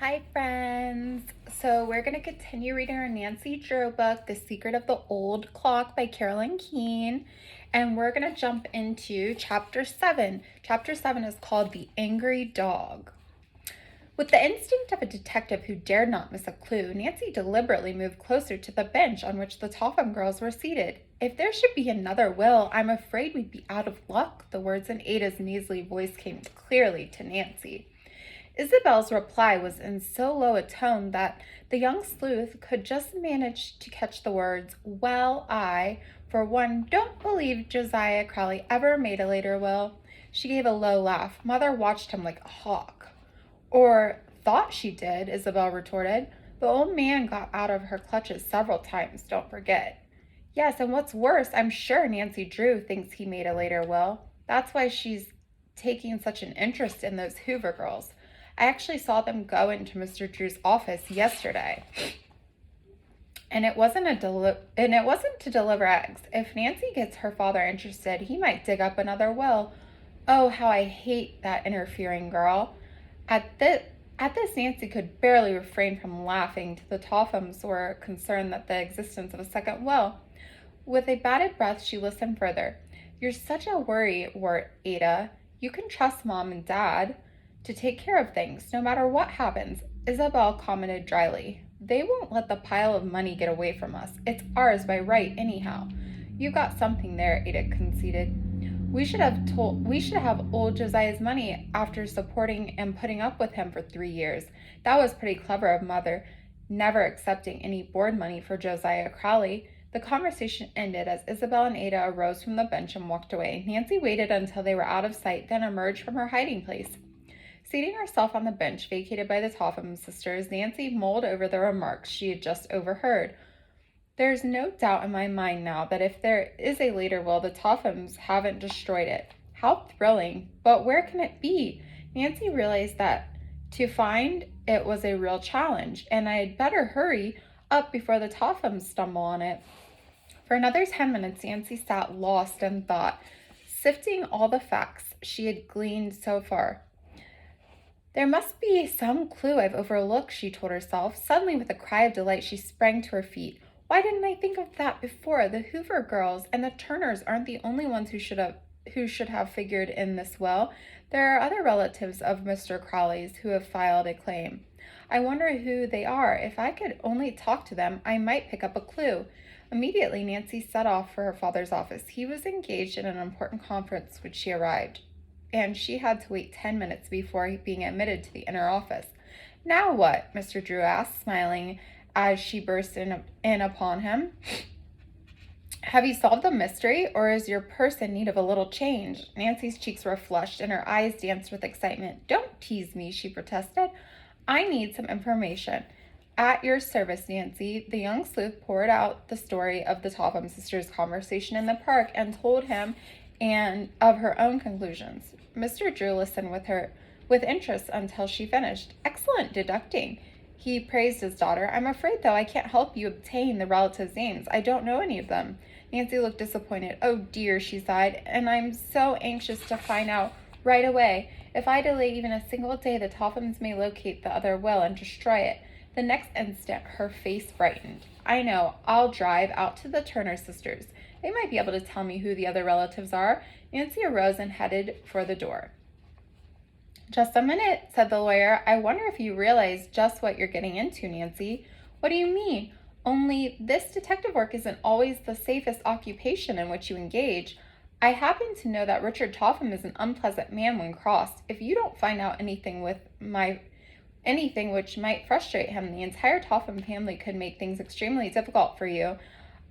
Hi, friends. So, we're going to continue reading our Nancy Drew book, The Secret of the Old Clock by Carolyn Keene. And we're going to jump into chapter 7. Chapter 7 is called The Angry Dog. With the instinct of a detective who dared not miss a clue, Nancy deliberately moved closer to the bench on which the Topham girls were seated. If there should be another will, I'm afraid we'd be out of luck. The words in Ada's nasally voice came clearly to Nancy. Isabel's reply was in so low a tone that the young sleuth could just manage to catch the words, "Well, I, for one, don't believe Josiah Crowley ever made a later will." She gave a low laugh. Mother watched him like a hawk. Or thought she did, Isabel retorted. The old man got out of her clutches several times, don't forget. Yes, and what's worse, I'm sure Nancy Drew thinks he made a later will. That's why she's taking such an interest in those Hoover girls. I actually saw them go into Mr. Drew's office yesterday. And it wasn't to deliver eggs. If Nancy gets her father interested, he might dig up another will. Oh, how I hate that interfering girl. At this, Nancy could barely refrain from laughing. The Tophams were concerned that the existence of a second will. With a bated breath, she listened further. You're such a worrywart, Ada. You can trust Mom and Dad to take care of things, no matter what happens, Isabel commented dryly. They won't let the pile of money get away from us. It's ours by right, anyhow. You got something there, Ada conceded. We should have old Josiah's money after supporting and putting up with him for 3 years. That was pretty clever of Mother, never accepting any board money for Josiah Crowley. The conversation ended as Isabel and Ada arose from the bench and walked away. Nancy waited until they were out of sight, then emerged from her hiding place. Seating herself on the bench vacated by the Topham sisters, Nancy mulled over the remarks she had just overheard. There's no doubt in my mind now that if there is a later will, the Tophams haven't destroyed it. How thrilling! But where can it be? Nancy realized that to find it was a real challenge, and I'd better hurry up before the Tophams stumble on it. For another 10 minutes, Nancy sat lost in thought, sifting all the facts she had gleaned so far. There must be some clue I've overlooked, she told herself. Suddenly, with a cry of delight, she sprang to her feet. Why didn't I think of that before? The Hoover girls and the Turners aren't the only ones who should have figured in this will. There are other relatives of Mr. Crowley's who have filed a claim. I wonder who they are. If I could only talk to them, I might pick up a clue. Immediately, Nancy set off for her father's office. He was engaged in an important conference when she arrived, and she had to wait 10 minutes before being admitted to the inner office. Now what? Mr. Drew asked, smiling as she burst in upon him. Have you solved the mystery, or is your purse in need of a little change? Nancy's cheeks were flushed and her eyes danced with excitement. Don't tease me, she protested. I need some information. At your service, Nancy. The young sleuth poured out the story of the Topham sisters' conversation in the park and told him and of her own conclusions. Mr. Drew listened with interest until she finished. Excellent deducting, he praised his daughter. I'm afraid, though, I can't help you obtain the relatives' names. I don't know any of them. Nancy looked disappointed. Oh, dear, she sighed, and I'm so anxious to find out right away. If I delay even a single day, the Tophams may locate the other will and destroy it. The next instant, her face brightened. I know. I'll drive out to the Turner sisters. They might be able to tell me who the other relatives are. Nancy arose and headed for the door. Just a minute, said the lawyer. I wonder if you realize just what you're getting into, Nancy. What do you mean? Only this detective work isn't always the safest occupation in which you engage. I happen to know that Richard Topham is an unpleasant man when crossed. If you don't find out anything which might frustrate him, the entire Topham family could make things extremely difficult for you.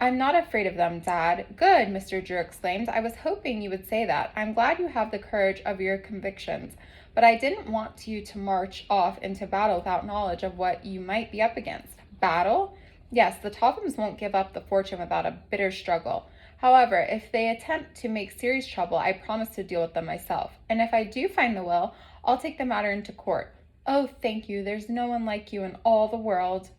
I'm not afraid of them, Dad. Good, Mr. Drew exclaimed. I was hoping you would say that. I'm glad you have the courage of your convictions, but I didn't want you to march off into battle without knowledge of what you might be up against. Battle? Yes, the Tophams won't give up the fortune without a bitter struggle. However, if they attempt to make serious trouble, I promise to deal with them myself. And if I do find the will, I'll take the matter into court. Oh, thank you. There's no one like you in all the world.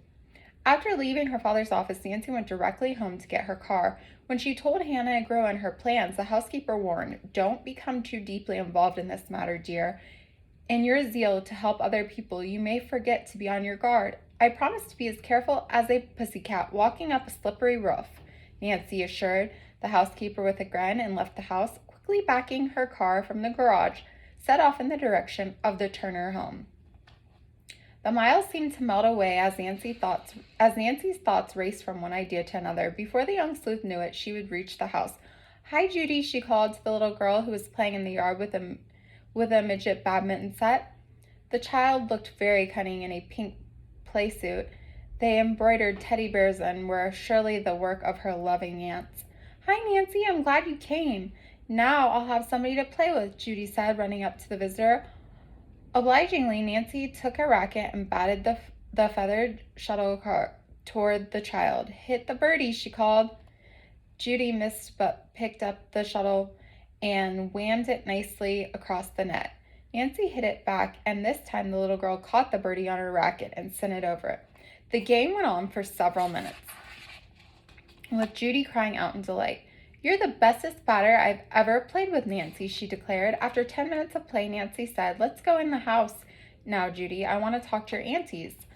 After leaving her father's office, Nancy went directly home to get her car. When she told Hannah Groen her plans, the housekeeper warned, Don't become too deeply involved in this matter, dear. In your zeal to help other people, you may forget to be on your guard. I promise to be as careful as a pussycat walking up a slippery roof, Nancy assured the housekeeper with a grin and left the house, quickly backing her car from the garage, set off in the direction of the Turner home. The miles seemed to melt away as Nancy's thoughts raced from one idea to another. Before the young sleuth knew it, she would reach the house. "Hi, Judy," she called to the little girl who was playing in the yard with a midget badminton set. The child looked very cunning in a pink playsuit. They embroidered teddy bears and were surely the work of her loving aunts. "Hi, Nancy, I'm glad you came. Now I'll have somebody to play with," Judy said, running up to the visitor. Obligingly, Nancy took a racket and batted the feathered shuttlecock toward the child. "Hit the birdie," she called. Judy missed but picked up the shuttle and whammed it nicely across the net. Nancy hit it back, and this time the little girl caught the birdie on her racket and sent it over it. The game went on for several minutes, with Judy crying out in delight. "You're the bestest batter I've ever played with, Nancy," she declared. After 10 minutes of play, Nancy said, "Let's go in the house now, Judy. I want to talk to your aunties."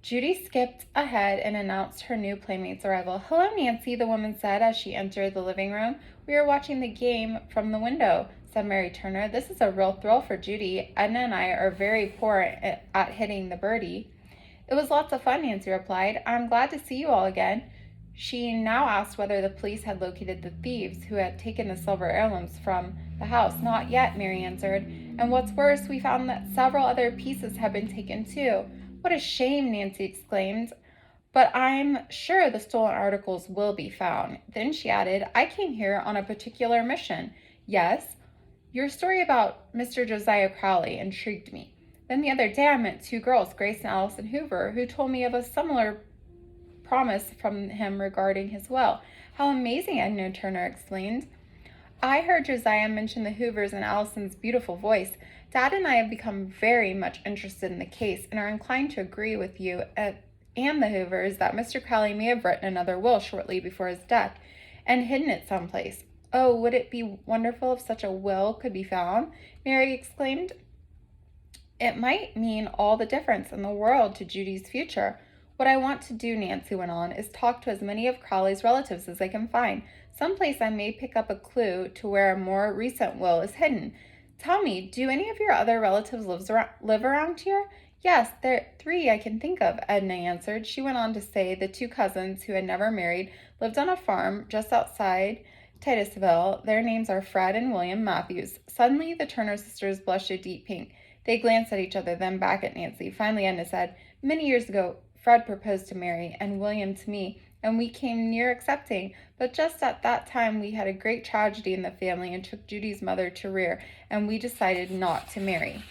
Judy skipped ahead and announced her new playmate's arrival. "Hello, Nancy," the woman said as she entered the living room. "We are watching the game from the window," said Mary Turner. "This is a real thrill for Judy. Edna and I are very poor at hitting the birdie." "It was lots of fun," Nancy replied. "I'm glad to see you all again." She now asked whether the police had located the thieves who had taken the silver heirlooms from the house. "Not yet," Mary answered. "And what's worse, we found that several other pieces had been taken too." "What a shame," Nancy exclaimed. "But I'm sure the stolen articles will be found." Then she added, "I came here on a particular mission." "Yes? Your story about Mr. Josiah Crowley intrigued me. Then the other day I met two girls, Grace and Allison Hoover, who told me of a similar promise from him regarding his will." "How amazing," Edna Turner exclaimed. "I heard Josiah mention the Hoovers and Allison's beautiful voice. Dad and I have become very much interested in the case and are inclined to agree with you and the Hoovers that Mr. Crowley may have written another will shortly before his death and hidden it someplace." "Oh, would it be wonderful if such a will could be found?" Mary exclaimed. "It might mean all the difference in the world to Judy's future. What I want to do," Nancy went on, "is talk to as many of Crowley's relatives as I can find. Someplace I may pick up a clue to where a more recent will is hidden. Tell me, do any of your other relatives live around here?" "Yes, there are 3 I can think of," Edna answered. She went on to say the 2 cousins who had never married lived on a farm just outside Titusville. Their names are Fred and William Matthews. Suddenly, the Turner sisters blushed a deep pink. They glanced at each other, then back at Nancy. Finally, Edna said, "Many years ago, Fred proposed to Mary and William to me, and we came near accepting, but just at that time we had a great tragedy in the family and took Judy's mother to rear, and we decided not to marry."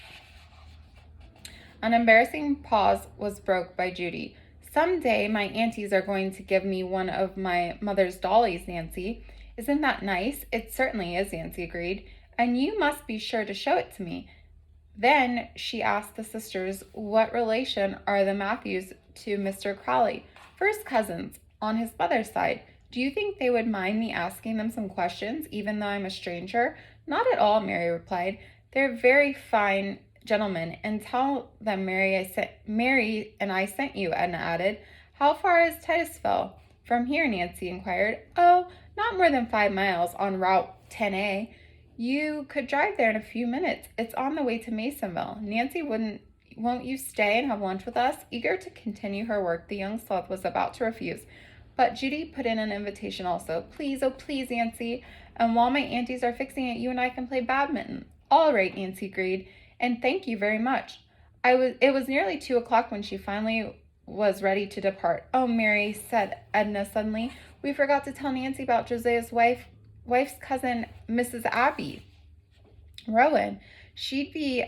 An embarrassing pause was broke by Judy. "Some day my aunties are going to give me one of my mother's dollies, Nancy." "Isn't that nice?" "It certainly is," Nancy agreed, "and you must be sure to show it to me." Then she asked the sisters, "What relation are the Matthews to Mr. Crowley?" "First cousins, on his mother's side." "Do you think they would mind me asking them some questions, even though I'm a stranger?" "Not at all," Mary replied. "They're very fine gentlemen, and tell them Mary and I sent you," Edna added. "How far is Titusville from here?" Nancy inquired. "Oh, not more than 5 miles on Route 10A. You could drive there in a few minutes. It's on the way to Masonville. Nancy, won't you stay and have lunch with us?" Eager to continue her work, the young sloth was about to refuse, but Judy put in an invitation also. "Please, oh please, Nancy, and while my aunties are fixing it, you and I can play badminton." "All right," Nancy agreed, "and thank you very much." It was nearly 2 o'clock when she finally was ready to depart. "Oh, Mary," said Edna suddenly, "we forgot to tell Nancy about Josiah's wife's cousin, Mrs. Abby Rowan. She'd be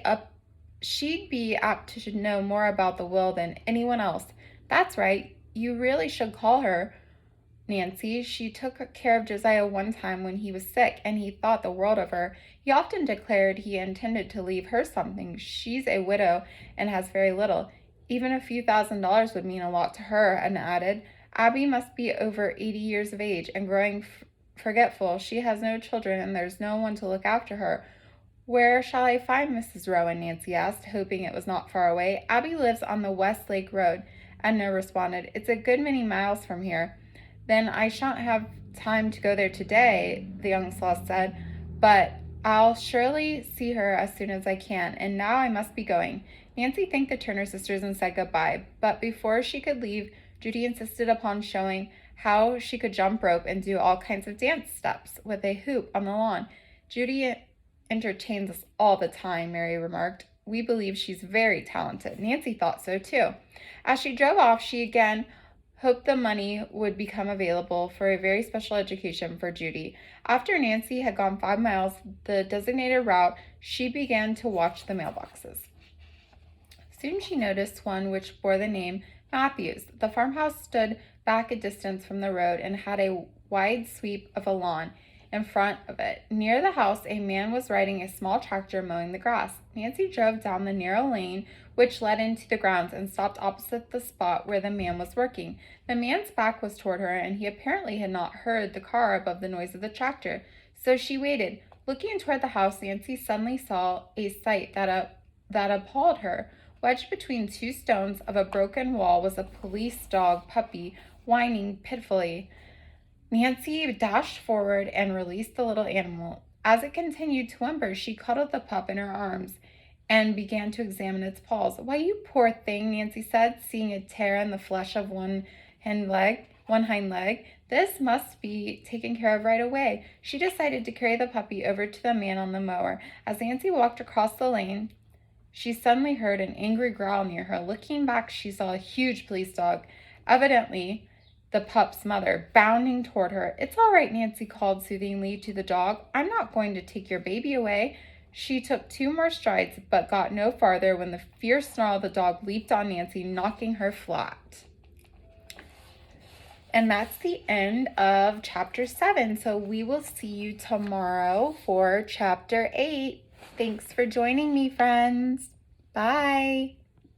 apt to know more about the will than anyone else." "That's right. You really should call her, Nancy. She took care of Josiah one time when he was sick, and he thought the world of her. He often declared he intended to leave her something. She's a widow and has very little. Even a few $1,000s would mean a lot to her," Edna added. "Abby must be over 80 years of age and growing forgetful. She has no children, and there's no one to look after her. "Where shall I find Mrs. Rowan?" Nancy asked, hoping it was not far away. "Abby lives on the West Lake Road," Edna responded. "It's a good many miles from here." "Then I shan't have time to go there today," the young sloth said, "but I'll surely see her as soon as I can, and now I must be going." Nancy thanked the Turner sisters and said goodbye, but before she could leave, Judy insisted upon showing how she could jump rope and do all kinds of dance steps with a hoop on the lawn. "Judy entertains us all the time," Mary remarked. "We believe she's very talented." Nancy thought so too. As she drove off, she again hoped the money would become available for a very special education for Judy. After Nancy had gone 5 miles, the designated route, she began to watch the mailboxes. Soon she noticed one which bore the name Matthews. The farmhouse stood back a distance from the road and had a wide sweep of a lawn in front of it. Near the house, a man was riding a small tractor mowing the grass. Nancy drove down the narrow lane which led into the grounds and stopped opposite the spot where the man was working. The man's back was toward her, and he apparently had not heard the car above the noise of the tractor, so she waited. Looking toward the house, Nancy suddenly saw a sight that appalled her. Wedged between two stones of a broken wall was a police dog puppy, whining pitifully. Nancy dashed forward and released the little animal. As it continued to whimper, she cuddled the pup in her arms and began to examine its paws. "Why, you poor thing," Nancy said, seeing a tear in the flesh of one hind leg. "This must be taken care of right away." She decided to carry the puppy over to the man on the mower. As Nancy walked across the lane, she suddenly heard an angry growl near her. Looking back, she saw a huge police dog, evidently the pup's mother, bounding toward her. "It's all right," Nancy called soothingly to the dog. "I'm not going to take your baby away." She took 2 more strides, but got no farther when the fierce snarl of the dog leaped on Nancy, knocking her flat. And that's the end of chapter 7. So we will see you tomorrow for chapter 8. Thanks for joining me, friends. Bye.